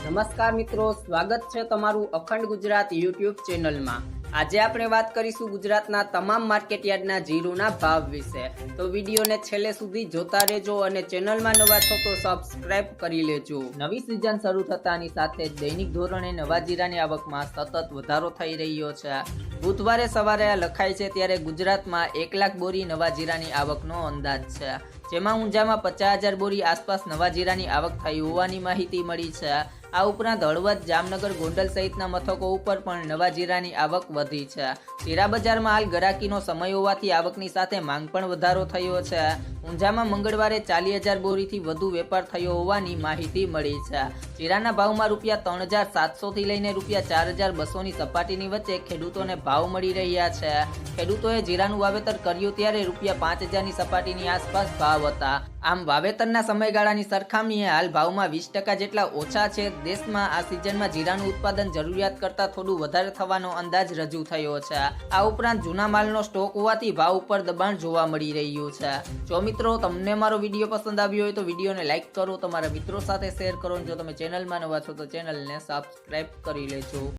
નમસ્કાર મિત્રો, સ્વાગત છે તમારું અખંડ ગુજરાત યુટ્યુબ ચેનલમાં। આજે આપણે વાત કરીશું ગુજરાતના તમામ માર્કેટયાર્ડના જીરુના ભાવ વિશે। તો વિડીયોને છેલ્લે સુધી જોતા રહેજો અને ચેનલમાં નવા છો તો સબસ્ક્રાઇબ કરી લેજો। નવી સિઝન શરૂ થતાની સાથે જ દૈનિક ધોરણે નવા જીરાની આવકમાં સતત વધારો થઈ રહ્યો છે। બુધવારે સવારે આ લખાય છે ત્યારે ગુજરાતમાં 1 લાખ બોરી નવા જીરાની આવકનો અંદાજ છે, જેમાં ઊંઝામાં 50,000 બોરી આસપાસ નવા જીરાની આવક થઈ હોવાની માહિતી મળી છે। આ ઉપરાંત હળવદ, જામનગર, ગોંડલ સહિતના મથકો ઉપર પણ નવા જીરાની આવક વધી છે। જીરા બજારમાં હાલ ગરાકીનો સમય હોવાથી આવકની સાથે માંગ પણ વધારો થયો છે। ઊંઝામાં મંગળવારે 40,000 બોરીથી વધુ વેપાર થયો હોવાની માહિતી મળી છે। જીરાના ભાવમાં ₹3,700 થી લઈને ₹4,200ની સપાટીની વચ્ચે ખેડૂતોને ભાવ મળી રહ્યા છે। ખેડૂતોએ જીરાનું વાવેતર કર્યું ત્યારે ₹5,000ની સપાટીની આસપાસ ભાવ હતા। આમ વાવેતરના સમયગાળાની સરખામણીએ હાલ ભાવમાં 20% જેટલા ઓછા છે। દેશમાં આ સિઝનમાં જીરાનું ઉત્પાદન જરૂરિયાત કરતાં થોડું વધારે થવાનો અંદાજ રજૂ થયો છે। આ ઉપરાંત જૂના માલનો સ્ટોક હોવાથી ભાવ ઉપર દબાણ જોવા મળી રહ્યું છે। જો મિત્રો તમને મારો વિડીયો પસંદ આવ્યો હોય તો વિડીયોને લાઇક કરો, તમારા મિત્રો સાથે શેર કરો, જો તમે ચેનલમાં નવા છો તો ચેનલને સબસ્ક્રાઇબ કરી લેજો।